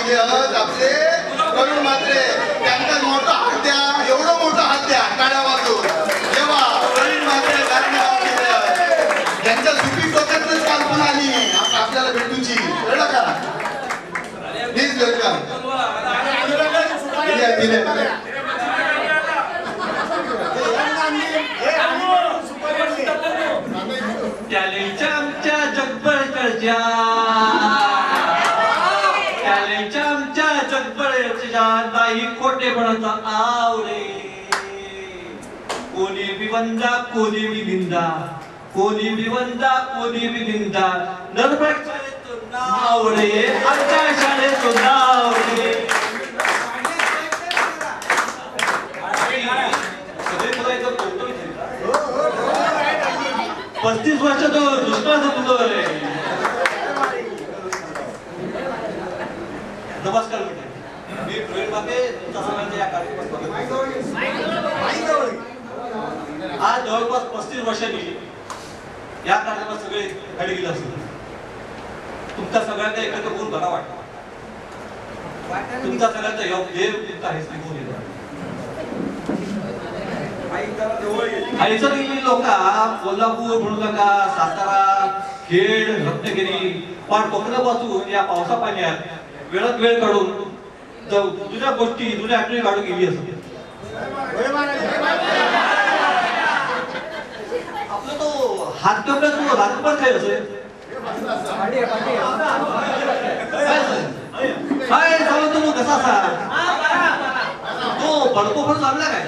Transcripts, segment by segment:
विजयत आपले करून मात्रे त्यांचा मोठा हात द्या, एवढं मोठा हात द्या काड्या वाजून जेव्हा करून मात्रे त्यांच्या सुपी डोक्यातच कल्पना आली आपल्याला भेटूची, कळलं का? Please welcome. आमच्या जगभरच्या आमच्या जगभरच्या नाही खोटेपणाचा आवडे. कोणी विवंदा कोणी विनिंदा, कोणी विवंदा कोणी विनिंदा, नरभक्षाचं नाव रे आमच्या शाळेचं नाव रे. सगळे 35 वर्षाचा दुष्काळाचा मुलगा आहे. नमस्कार मी प्रवीण बाके, तुमच्या सगळ्यांच्या या कार्यक्रमात आज जवळपास 35 वर्षांनी या कार्यक्रमात सगळे खाली गेले असतील. तुमच्या सगळ्यांना एकत्र होऊन बरा वाटतं. तुमचा सगळ्यांचा योग देव तुमचा हेच निघून येतो. आईचं लोक कोल्हापूर म्हणू नका, सातारा, खेड, रत्नागिरी पण कोकणापासून या पावसा पाण्यात वेळात वेळ काढून जुन्या गोष्टी जुन्या आठवणी काढून गेली असते. आपला तो हात कपड्यात राजपण काय असेल काय सांगतो तो कसा असा तो बडको पण चालला काय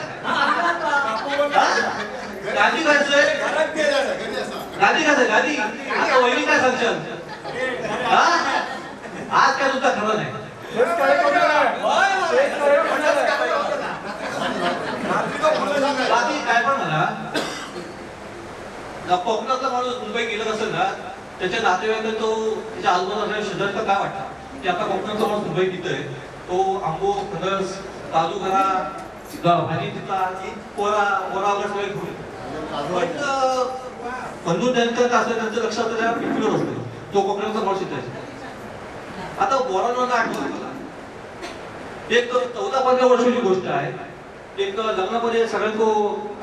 गादी काय गादी काय गादी आता वहिनी काय सांगशाल आज काय तुझा खरं नाही. बाकी काय पण म्हणा कोकणातला माणूस मुंबई गेला असेल ना त्याच्या नातेवाईकांना तो त्याच्या आजूबाजूला शेजारचा काय वाटतं की आता कोकणातला माणूस मुंबईत येतोय तो आंबो फणस काजू घरा भाजी तिथला पोरा पोरावर सगळे घेऊन पण बंधू त्यांचं त्यांचं लक्ष त्या पिंपीवर असतं तो कोकणाचा माणूस येतोय. आता बोरांना आठवलं मला एक 14-15 वर्षाची गोष्ट आहे. एक लग्नामध्ये सगळ्यांको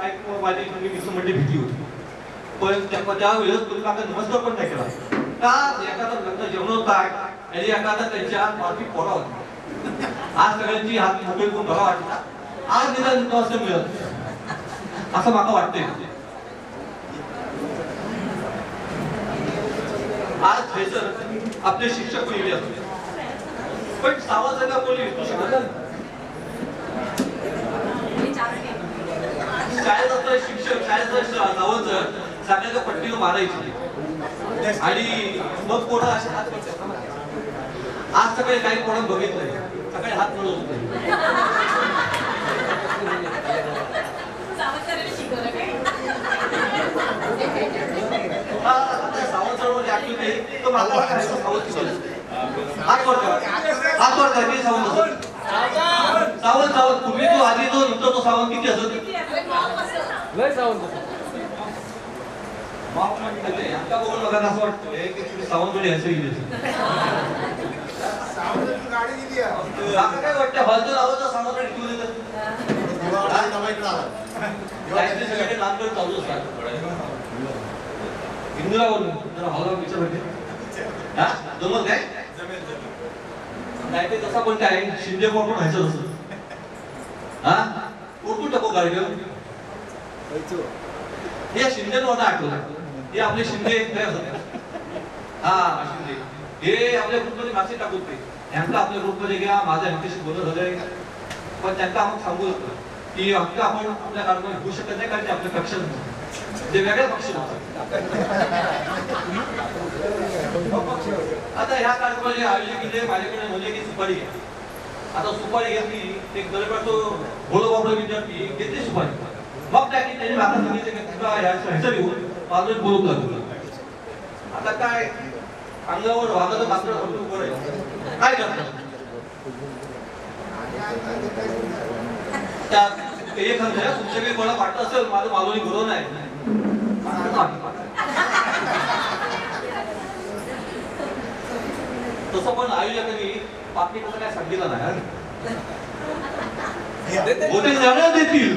काय माझी मित्रमंडळी भेटली होती पण त्या वेळेस तुम्ही आता नमस्कार पण नाही केला का एखादा लग्न जेवण होता आणि एखादा त्यांच्या माफी पोरा होती. आज सगळ्यांची हात मोकळी करून बघा वाटला आज निदान नमस्कार मिळत असं मला वाटतंय. आज थैसर आपले शिक्षक पण येले असते पण सावंतांना कोणी विसरू शकत नाही. शाळेत असणारे शिक्षक शाळेत सावंत सगळ्यांना पट्टीवर मारायची आणि मग कोणा असे हात पडतात. आज सगळे काही कोणा बघितलंय सगळे हात मिळवत होते. सावंत चळवळ ऍक्च्युअली तो मला करायचं सावंत हात वर करा सावंत सावंत सावंत पूर्वी तो आधी जो नंतर तो सावंत किती असत लय सावंत आमच्या बघून बघायला असं वाटतंय की तुम्ही सावंत कडे असं गेले काय वाटतं हॉलचं लावतं सावंत कडे घेऊन येतात सगळे नामकडे चालू असतात. इंदिरावरून जरा हॉलवर विचार होते हा जमत काय नाही ते तसा पण काय शिंदे पण व्हायचं असं हा उठून टाकू कार्यक्रम हे शिंदे नव्हता आठवलं हे आपले शिंदे हा शिंदे हे आपल्या ग्रुपमध्ये मासे टाकून ते यांना आपल्या ग्रुपमध्ये घ्या माझ्या यांच्याशी बोलत झालंय पण त्यांना आपण सांगू शकतो की हक्क आपण आपल्या कार्यक्रमात घेऊ शकत नाही कारण ते आपल्या पक्ष ते वेगळ्या पक्ष आता ह्या कार्यक्रमाचे आयोजक केले माझ्याकडे म्हणजे की सुपारी घ्या. आता सुपारी घेतली एक दरबारतो भोळो बाबडे विद्यार्थी घेतली सुपारी मग त्यांनी माता सांगितले की तुला ह्याचं घेऊन माझं बोलू लागलं. आता काय अंगावर वागाचं मात्र उभं राहिलं काय करतात त्या एक तुमच्याकडे मला वाटत असेल माझं मालवणी बरोबर नाही तसं पण आयोजकांनी बाकी कसं काय सांगितलं नाही होते जाण्या देतील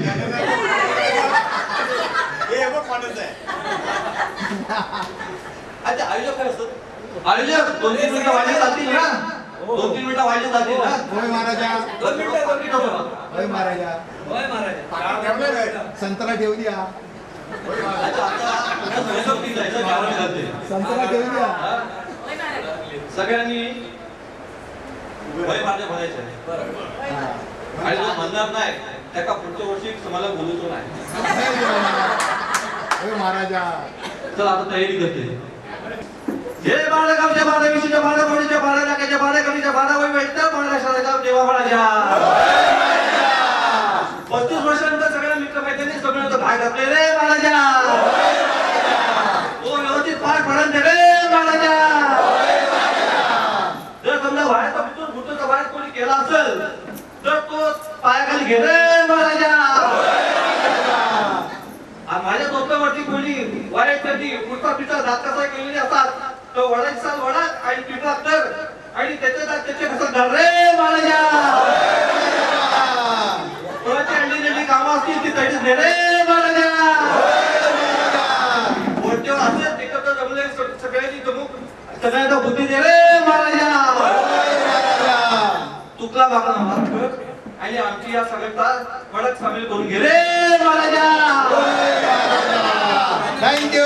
अच्छा आयोजक काय असतं आयोजक 2-3 मिनिटं वाढले जातील ना 2-3 मिनिटं वाढले जातील ना होय महाराजा 2 मिनिटं होय महाराजा संत्रा ठेवली हा अच्छा आता स्वयंपाकी जायचं जेवण घालते संत्रा ठेवली हा हा? सगळ्यांनी वय माझ्या म्हणायचं आणि जो म्हणणार नाही त्याका पुढच्या वर्षी तुम्हाला बोलवतो नाही होय महाराजा चला आता तयारी करते हे बाळगावच्या बारा विशीच्या बारा मोडीच्या बारा लाखाच्या बारा कमीच्या बारा वय भेटतं महाराष्ट्राचा देवा बाळाच्या 35 वर्षानंतर सगळ्या मित्र मैत्रिणी सगळं भाग घातले रे बाळाच्या तो व्यवस्थित पार पडन रे बाळाच्या जर समजा बाहेरचा मित्र फुटचा बाहेर कोणी केला असेल तर तो पायाखाली घे रे बाळाच्या माझ्या डोक्यावरती कोणी वाईट कधी पुढचा पिता दात कसा केलेली असतात तो वडाची साल वडा आणि पिठा तर आणि त्याच्या दात त्याच्या कसं धर रे बाळाच्या कोणाची अंडी कामं असतील ती तडीच दे रे बाळाच्या वरच्यावर असेल एकत्र जमले सगळ्यांनी जमूक सगळ्यांना बुद्धी दे रे बाळाच्या चुकला बाबा माफ कर आणि आमची या सगळ्यांचा कडक सामील करून घे रे बाळाच्या थँक्यू